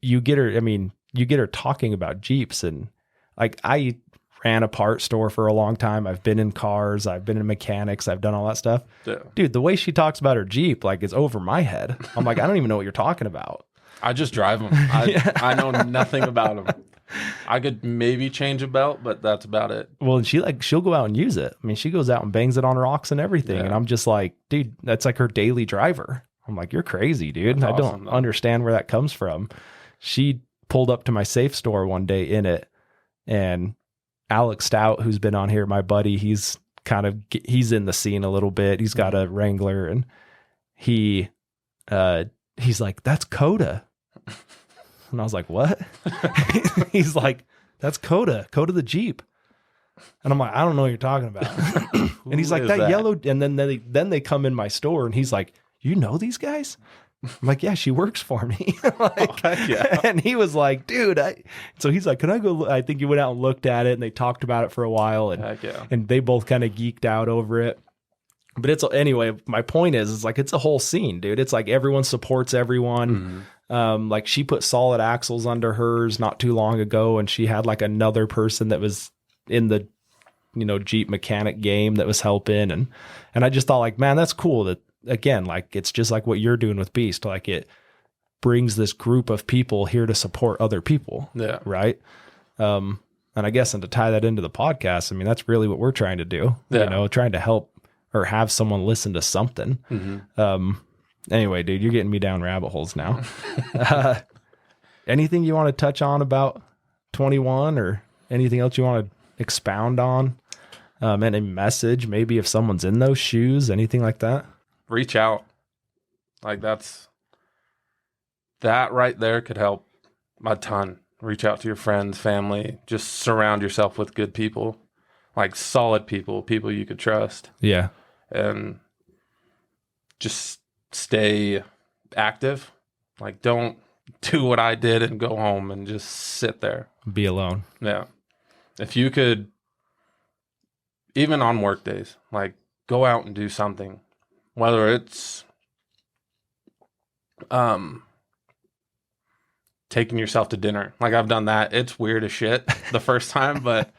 you get her talking about Jeeps, and like I ran a part store for a long time. I've been in cars, I've been in mechanics, I've done all that stuff. Yeah. Dude, the way she talks about her Jeep, like it's over my head. I'm like, I don't even know what you're talking about. I just drive them. I know nothing about them. I could maybe change a belt, but that's about it. Well, and she'll go out and use it. I mean, she goes out and bangs it on rocks and everything. And I'm just like, dude, that's like her daily driver. I'm like, you're crazy, dude. That's awesome, don't understand where that comes from. She pulled up to my safe store one day in it, and Alex Stout, who's been on here, my buddy, he's in the scene a little bit. He's got a Wrangler, and he's like, that's Coda. And I was like, what? He's like, that's Coda the Jeep. And I'm like, I don't know what you're talking about. And he's like, that yellow. And then they come in my store, and he's like, you know these guys? I'm like, yeah, she works for me. Like, yeah. And he was like, dude, so he's like, can I go? I think he went out and looked at it, and they talked about it for a while, and they both kind of geeked out over it. But anyway, my point is like, it's a whole scene, dude. It's like everyone supports everyone. Like she put solid axles under hers not too long ago, and she had like another person that was in the, Jeep mechanic game that was helping. And I just thought like, man, that's cool that, again, like it's just like what you're doing with Beast. Like it brings this group of people here to support other people. Yeah. Right. And I guess, and to tie that into the podcast, I mean, that's really what we're trying to do, trying to help or have someone listen to something. Anyway, dude, you're getting me down rabbit holes now. Anything you want to touch on about 21 or anything else you want to expound on? Any message, maybe if someone's in those shoes, anything like that? Reach out. Like that right there could help a ton. Reach out to your friends, family. Just surround yourself with good people, like solid people you could trust. Yeah. And just stay active. Like, don't do what I did and go home and just sit there. Be alone. Yeah. If you could, even on work days, like, go out and do something, whether it's taking yourself to dinner. Like, I've done that. It's weird as shit the first time, but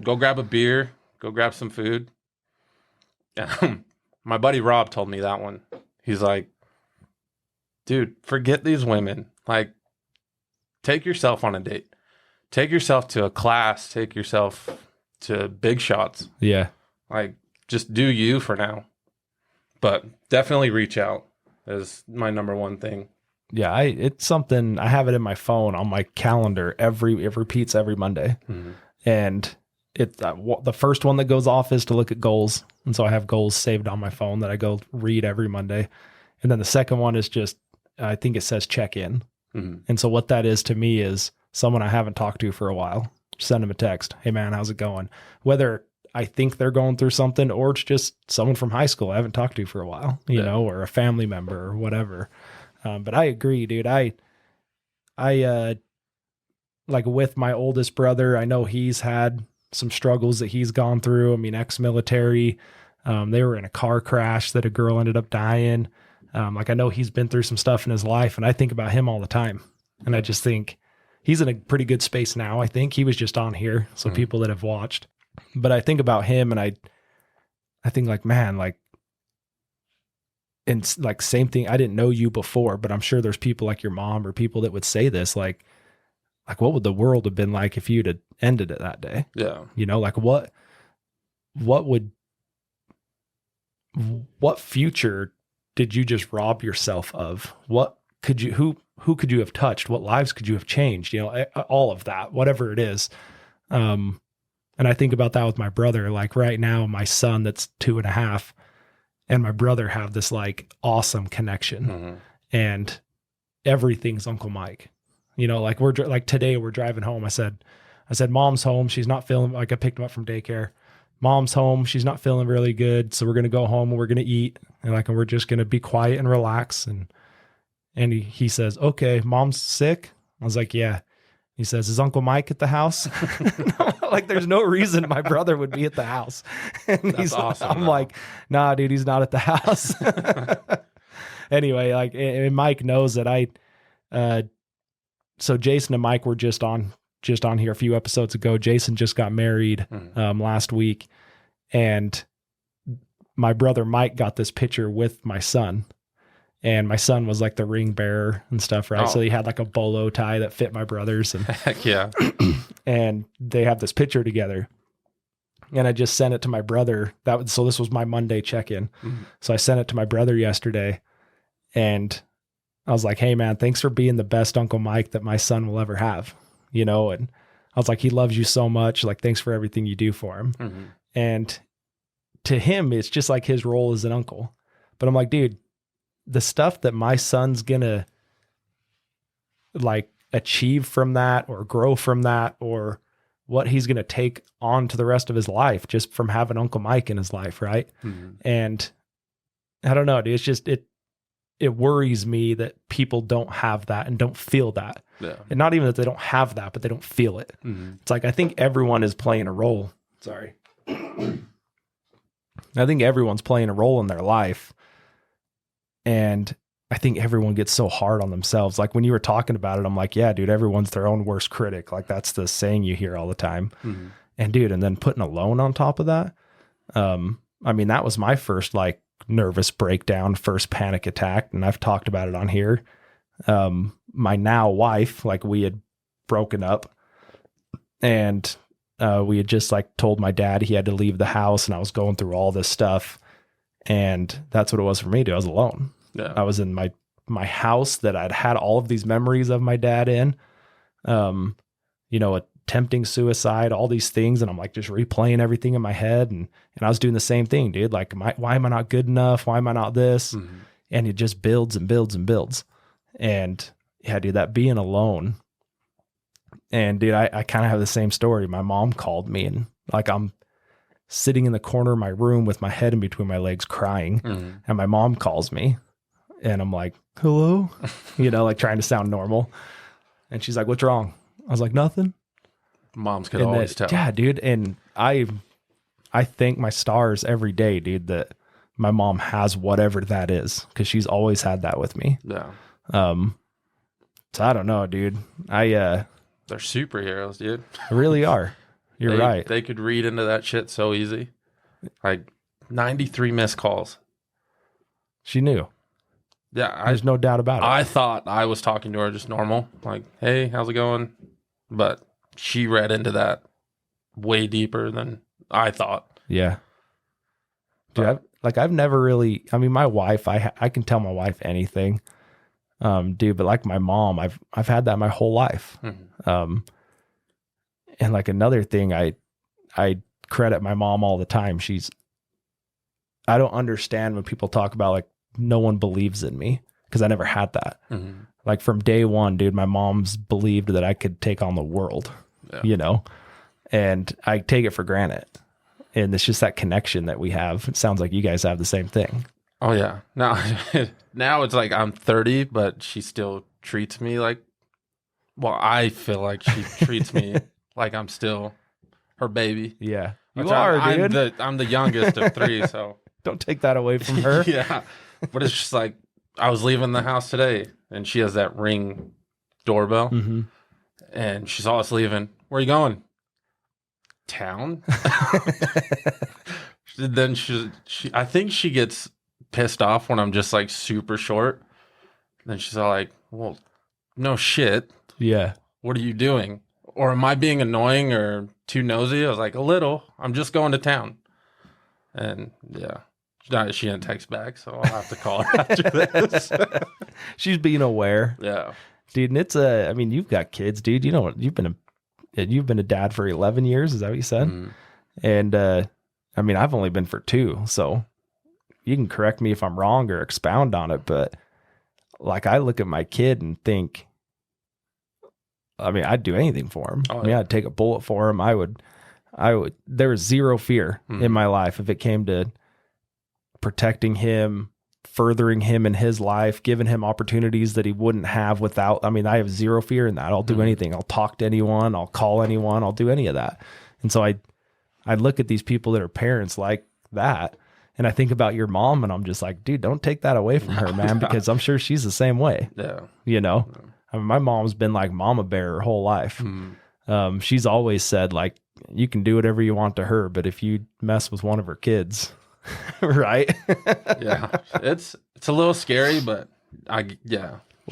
go grab a beer, go grab some food. My buddy Rob told me that one. He's like, dude, forget these women. Like, take yourself on a date. Take yourself to a class. Take yourself to big shots. Yeah. Like, just do you for now. But definitely reach out is my number one thing. Yeah, it's something, I have it in my phone on my calendar. It repeats every Monday. Mm-hmm. And the first one that goes off is to look at goals. And so I have goals saved on my phone that I go read every Monday. And then the second one is just, I think it says check in. Mm-hmm. And so what that is to me is someone I haven't talked to for a while. Send them a text. Hey man, how's it going? Whether I think they're going through something or it's just someone from high school I haven't talked to for a while, you know, or a family member or whatever. But I agree, dude. I like with my oldest brother, I know he's had some struggles that he's gone through. I mean, ex-military, they were in a car crash that a girl ended up dying. Like I know he's been through some stuff in his life and I think about him all the time. And I just think he's in a pretty good space now. I think he was just on here. So people that have watched, but I think about him and I think like, man, like, and like same thing. I didn't know you before, but I'm sure there's people like your mom or people that would say this, like what would the world have been like if you'd have ended it that day? Yeah. You know, like what future did you just rob yourself of? What could you, who could you have touched? What lives could you have changed? You know, all of that, whatever it is. And I think about that with my brother, like right now, my son that's 2.5 and my brother have this like awesome connection and everything's Uncle Mike, you know, like like today we're driving home. I said, mom's home. She's not feeling like I picked him up from daycare. Mom's home. She's not feeling really good. So we're going to go home and we're going to eat and we're just going to be quiet and relax. And he says, okay, mom's sick. I was like, yeah. He says, is Uncle Mike at the house? Like, there's no reason my brother would be at the house. And That's awesome. I'm like, nah, dude, he's not at the house. Anyway, like, and Mike knows that so Jason and Mike were just on here a few episodes ago. Jason just got married last week. And my brother Mike got this picture with my son. And my son was like the ring bearer and stuff, right? Oh. So he had like a bolo tie that fit my brother's. And heck yeah. And they have this picture together. And I just sent it to my brother. So this was my Monday check-in. Mm-hmm. So I sent it to my brother yesterday. And I was like, hey man, thanks for being the best Uncle Mike that my son will ever have. You know, and I was like, he loves you so much. Like, thanks for everything you do for him. Mm-hmm. And to him, it's just like his role as an uncle. But I'm like, dude, the stuff that my son's gonna like achieve from that or grow from that or what he's gonna take on to the rest of his life just from having Uncle Mike in his life, right? Mm-hmm. And I don't know, dude, it's just it worries me that people don't have that and don't feel that. Yeah. And not even that they don't have that, but they don't feel it. Mm-hmm. It's like I think everyone is playing a role. Sorry. I think everyone's playing a role in their life. And I think everyone gets so hard on themselves. Like when you were talking about it, I'm like, yeah, dude, everyone's their own worst critic. Like that's the saying you hear all the time. Mm-hmm. And dude, and then putting a loan on top of that. I mean, that was my first like nervous breakdown, first panic attack. And I've talked about it on here. My now wife, like we had broken up and we had just like told my dad he had to leave the house and I was going through all this stuff. And that's what it was for me, dude. I was alone. Yeah. I was in my house that I'd had all of these memories of my dad in, attempting suicide, all these things. And I'm like just replaying everything in my head. And I was doing the same thing, dude. Like, why am I not good enough? Why am I not this? Mm-hmm. And it just builds and builds and builds. And yeah, dude, that being alone. And dude, I kind of have the same story. My mom called me and like, I'm sitting in the corner of my room with my head in between my legs crying. Mm-hmm. And my mom calls me and I'm like, hello, like trying to sound normal. And she's like, what's wrong? I was like, nothing. Moms could always tell. Yeah, dude. And I thank my stars every day, dude, that my mom has whatever that is. Cause she's always had that with me. Yeah. So I don't know, dude. They're superheroes, dude. Really are. You're right. They could read into that shit so easy. Like 93 missed calls. She knew. Yeah. There's no doubt about it. I thought I was talking to her just normal. Like, hey, how's it going? But she read into that way deeper than I thought. Yeah. Dude, I've never really, my wife, I can tell my wife anything. Dude, but like my mom, I've had that my whole life. Mm-hmm. And like another thing, I credit my mom all the time. I don't understand when people talk about like, no one believes in me because I never had that. Mm-hmm. Like from day one, dude, my mom's believed that I could take on the world, and I take it for granted. And it's just that connection that we have. It sounds like you guys have the same thing. Oh yeah. Now it's like I'm 30, but she still treats me like, well, I feel like she treats me like I'm still her baby. Yeah. You Which are, dude. I'm the youngest of three, so don't take that away from her. Yeah. But it's just like I was leaving the house today and she has that Ring doorbell. Mm-hmm. And she saw us leaving. Where are you going? Town? Then she I think she gets pissed off when I'm just like super short. Then she's all like, well, no shit. Yeah. What are you doing? Or am I being annoying or too nosy? I was like, a little. I'm just going to town. And yeah. She didn't text back, so I'll have to call her after this. She's being aware. Yeah. Dude, and it's you've got kids, dude. You know, you've been a dad for 11 years. Is that what you said? Mm. And, I've only been for 2, so you can correct me if I'm wrong or expound on it. But like, I look at my kid and think, I'd do anything for him. Oh, yeah. I'd take a bullet for him. I would, there was zero fear in my life if it came to protecting him, furthering him in his life, giving him opportunities that he wouldn't have without. I have zero fear in that. I'll do anything. I'll talk to anyone. I'll call anyone. I'll do any of that. And so I look at these people that are parents like that, and I think about your mom, and I'm just like, dude, don't take that away from her, man, because I'm sure she's the same way. Yeah. My mom's been like mama bear her whole life. She's always said like, you can do whatever you want to her, but if you mess with one of her kids, right? Yeah. It's a little scary, but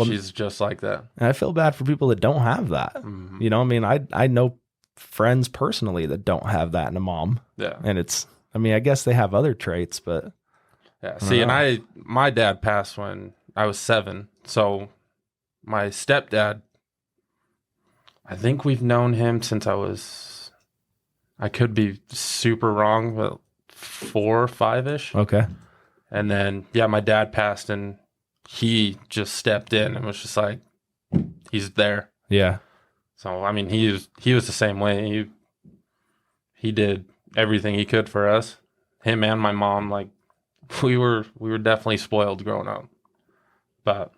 she's just like that. And I feel bad for people that don't have that. Mm-hmm. I know friends personally that don't have that in a mom. Yeah. And it's, I guess they have other traits, but yeah. See, my dad passed when I was 7. So my stepdad, I think we've known him since I could be super wrong, but 4 or 5-ish. Okay. And then, my dad passed and he just stepped in and was just like, he's there. Yeah. So, he was the same way. He did everything he could for us. Him and my mom, like, we were definitely spoiled growing up. But,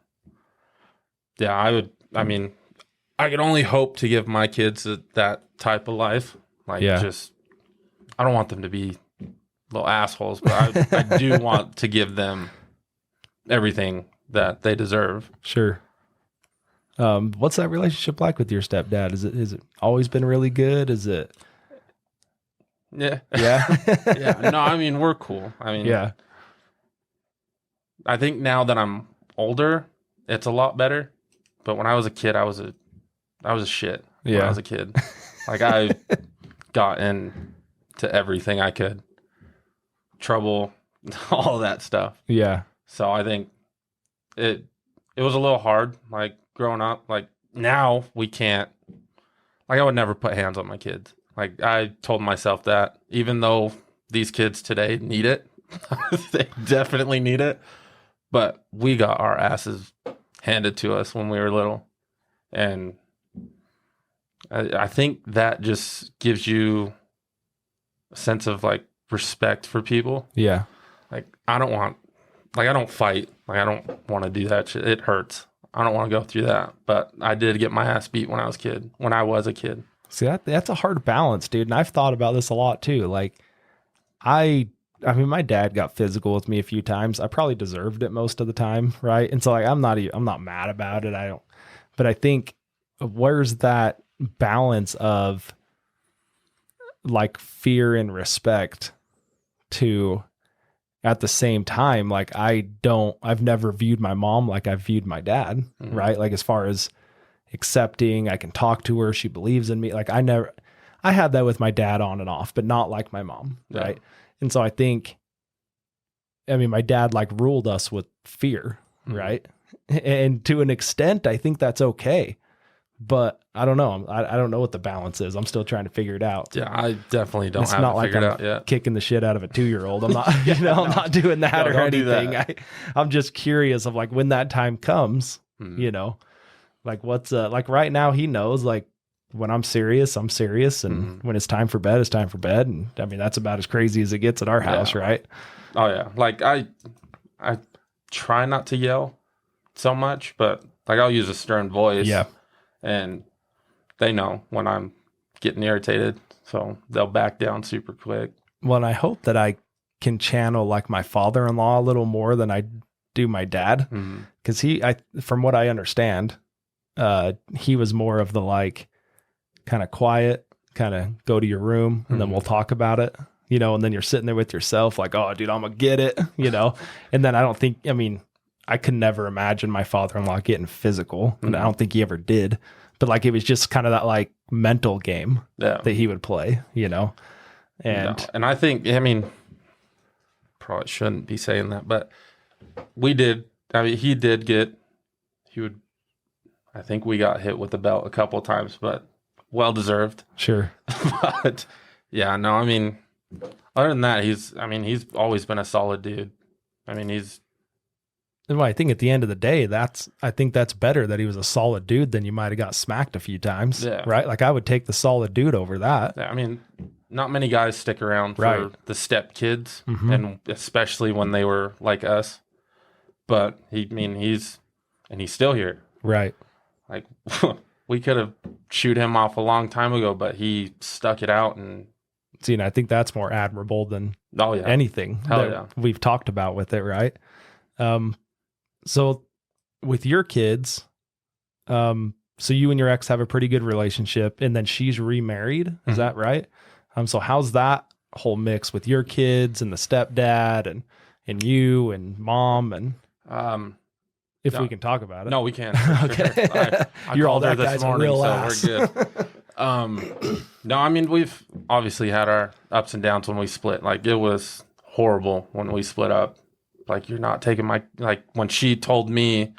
yeah, I could only hope to give my kids that type of life. Like, I don't want them to be little assholes, but I do want to give them everything that they deserve. Sure. What's that relationship like with your stepdad? Is it always been really good? Is it? Yeah. Yeah. Yeah. No, we're cool. Yeah. I think now that I'm older, it's a lot better. But when I was a kid, I was a shit. When I was a kid, like I got into everything I could, trouble, all that stuff. Yeah. So I think it was a little hard, like growing up. Like now we can't. Like I would never put hands on my kids. Like I told myself that, even though these kids today need it, they definitely need it. But we got our asses handed to us when we were little, and I think that just gives you a sense of like respect for people. Yeah. Like I don't fight. Like I don't want to do that shit. It hurts. I don't want to go through that. But I did get my ass beat when I was a kid. See, that's a hard balance, dude. And I've thought about this a lot too. Like I mean, my dad got physical with me a few times. I probably deserved it most of the time, right? And so like I'm not mad about it. But I think where's that balance of like fear and respect to at the same time, like I've never viewed my mom like I've viewed my dad, right? Like as far as accepting, I can talk to her, she believes in me. Like I had that with my dad on and off, but not like my mom, right? And so I think, I mean, my dad like ruled us with fear, right? And to an extent, I think that's okay. But I don't know. I don't know what the balance is. I'm still trying to figure it out. Yeah, I definitely don't It's have not it like figured I'm out yet. kicking the shit out of a 2-year-old. I'm not, I'm not doing that No, or don't do anything. that. I'm just curious of like when that time comes, like what's like right now he knows like when I'm serious. And when it's time for bed, it's time for bed. And I mean, that's about as crazy as it gets at our house, right? Oh yeah. Like I try not to yell so much, but like I'll use a stern voice. Yeah. And they know when I'm getting irritated, so they'll back down super quick. Well, and I hope that I can channel like my father-in-law a little more than I do my dad. Cause from what I understand, he was more of the like kind of quiet, kind of go to your room and then we'll talk about it, and then you're sitting there with yourself like, oh dude, I'm gonna get it, and then I could never imagine my father-in-law getting physical, and I don't think he ever did, but like, it was just kind of that like mental game that he would play, and I think, probably shouldn't be saying that, but I think we got hit with the belt a couple of times, but well deserved. Sure. But yeah, no, other than that, he's always been a solid dude. Well, I think at the end of the day, I think that's better that he was a solid dude than you might have got smacked a few times, right? Like I would take the solid dude over that. Yeah, not many guys stick around for the step kids, and especially when they were like us. But he's still here, right? Like we could have shoot him off a long time ago, but he stuck it out. And see, and I think that's more admirable than anything we've talked about with it, right? So with your kids, so you and your ex have a pretty good relationship, and then she's remarried. Is that right? So how's that whole mix with your kids and the stepdad and you and mom and if we can talk about it? No, we can't. Okay, sure. I you're all called her that guy's this morning, real so ass. we're good. No, we've obviously had our ups and downs when we split. Like it was horrible when we split up. Like, you're not taking when she told me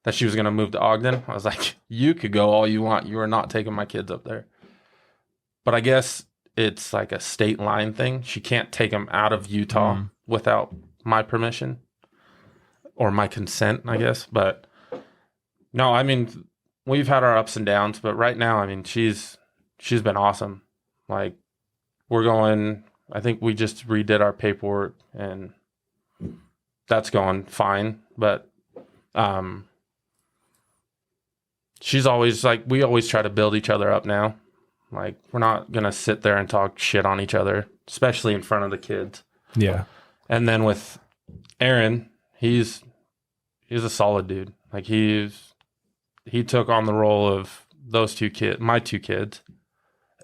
that she was going to move to Ogden, I was like, you could go all you want. You are not taking my kids up there. But I guess it's like a state line thing. She can't take them out of Utah without my permission or my consent, I guess. But no, we've had our ups and downs, but right now, she's been awesome. Like I think we just redid our paperwork and that's going fine, but she's always like, we always try to build each other up now. Like, we're not going to sit there and talk shit on each other, especially in front of the kids. Yeah. And then with Aaron, he's a solid dude. Like, he took on the role of my two kids,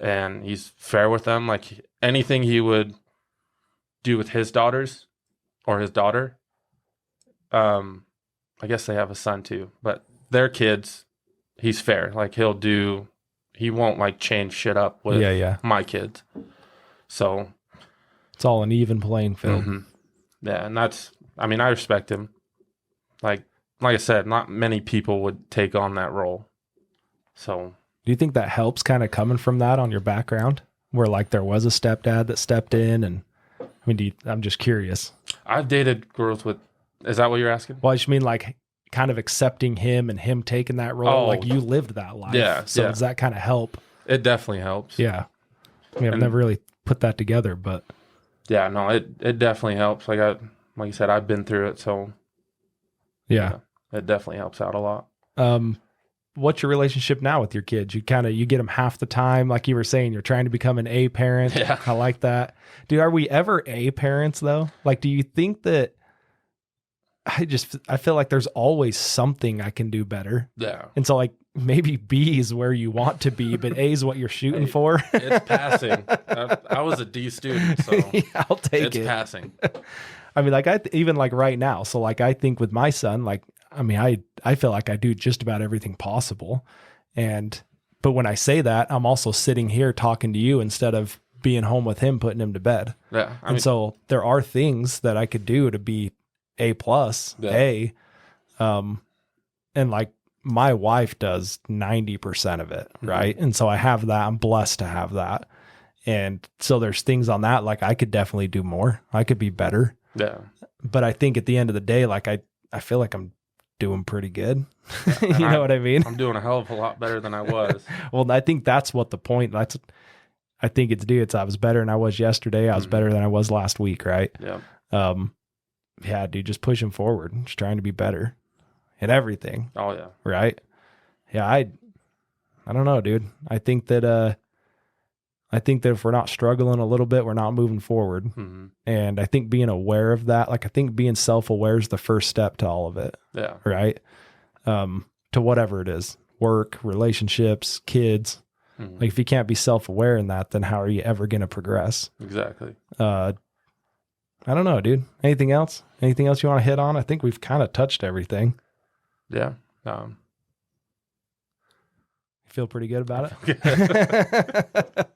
and he's fair with them. Like, anything he would do with his daughters or his daughter, I guess they have a son too, but their kids, he's fair. Like he won't like change shit up with my kids. So it's all an even playing field. Yeah. And that's, I respect him. Like like I said, not many people would take on that role. So do you think that helps kind of coming from that on your background where like there was a stepdad that stepped in? And I mean, I'm just curious. I've dated girls with, is that what you're asking? Well, I just mean like kind of accepting him and him taking that role. Oh, like you lived that life. yeah. So yeah. does that kind of help? It definitely helps. Yeah. I mean, I've never really put that together, but yeah, no, it definitely helps. Like you said, I've been through it. So yeah, it definitely helps out a lot. What's your relationship now with your kids? You get them half the time. Like you were saying, you're trying to become an A parent. Yeah. I like that. Dude, are we ever A parents though? Like, do you think that I feel like there's always something I can do better. Yeah. And so like maybe B is where you want to be, but A is what you're shooting for. It's passing. I was a D student, so yeah, I'll take it. It's passing. I mean, like even like right now. So like, I think with my son, like, I mean, I feel like I do just about everything possible. But when I say that, I'm also sitting here talking to you instead of being home with him, putting him to bed. Yeah. So there are things that I could do to be A+, yeah. and like my wife does 90% of it. Right. And so I have that. I'm blessed to have that. And so there's things on that, like I could definitely do more. I could be better. Yeah. But I think at the end of the day, like I feel like I'm doing pretty good. You know what I mean? I'm doing a hell of a lot better than I was. Well, I think that's what the point, I think I was better than I was yesterday. I was better than I was last week. Right. Yeah. Yeah, dude, just pushing forward, just trying to be better at everything. Oh yeah. Right. Yeah. I don't know, dude. I think that if we're not struggling a little bit, we're not moving forward. Mm-hmm. And I think being aware of that, like I think being self-aware is the first step to all of it. Yeah. Right. To whatever it is, work, relationships, kids. Mm-hmm. Like if you can't be self-aware in that, then how are you ever going to progress? Exactly. I don't know, dude. Anything else? Anything else you want to hit on? I think we've kind of touched everything. Yeah. You feel pretty good about it?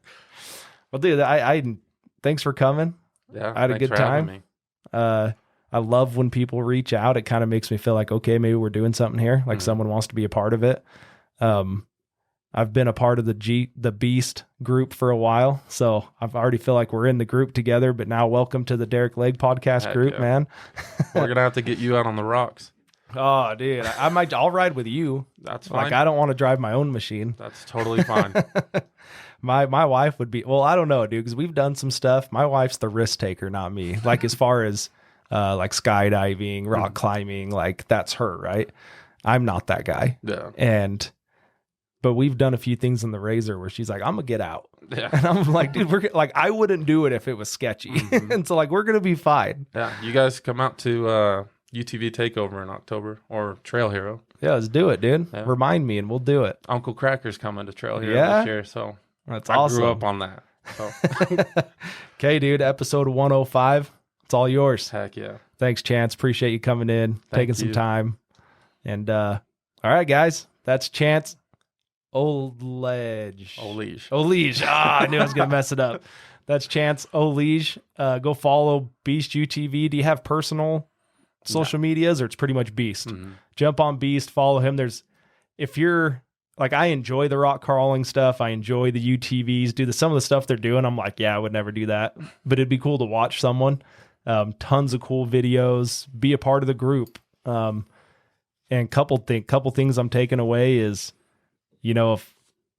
Well, dude, I thanks for coming. Yeah. I had a good time. I love when people reach out. It kind of makes me feel like, okay, maybe we're doing something here. Like someone wants to be a part of it. I've been a part of the Beast group for a while, so I've already feel like we're in the group together. But now, welcome to the Derick Leg Podcast group, yeah. man. We're gonna have to get you out on the rocks. Oh, dude, I'll ride with you. That's fine. Like I don't want to drive my own machine. That's totally fine. My wife would be. Well, I don't know, dude, because we've done some stuff. My wife's the risk taker, not me. Like as far as like skydiving, rock climbing, like that's her, right? I'm not that guy. Yeah. But we've done a few things in the Razor where she's like, I'm gonna get out. Yeah. And I'm like, dude, we're like, I wouldn't do it if it was sketchy. And so like, we're going to be fine. Yeah. You guys come out to UTV takeover in October or Trail Hero. Yeah. Let's do it, dude. Yeah. Remind me and we'll do it. Uncle Cracker's coming to Trail Hero this year. So that's awesome. awesome. I grew up on that. So. Okay, dude. Episode 105. It's all yours. Heck yeah. Thanks, Chance. Appreciate you coming in, taking some time. And all right, guys, that's Chance Olige. I knew I was gonna mess it up. That's Chance Olige. Go follow Beast UTV. Do you have personal social medias, or it's pretty much Beast? Jump on Beast, follow him. If you're like, I enjoy the rock crawling stuff, I enjoy the UTVs, some of the stuff they're doing, I'm like, yeah, I would never do that, but it'd be cool to watch someone. Tons of cool videos, be a part of the group. And couple things I'm taking away is, if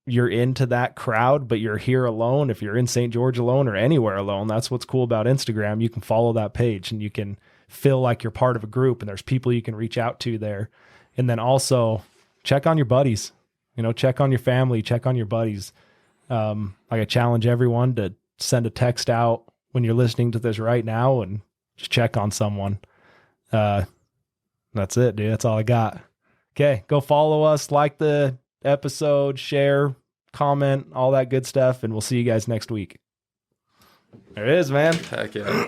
you're into that crowd, but you're here alone, if you're in St. George alone or anywhere alone, that's what's cool about Instagram. You can follow that page and you can feel like you're part of a group and there's people you can reach out to there. And then also check on your buddies, check on your family, check on your buddies. Like I challenge everyone to send a text out when you're listening to this right now and just check on someone. That's it, dude. That's all I got. Okay. Go follow us, like the episode, share, comment, all that good stuff. And we'll see you guys next week. There it is, man. Heck yeah.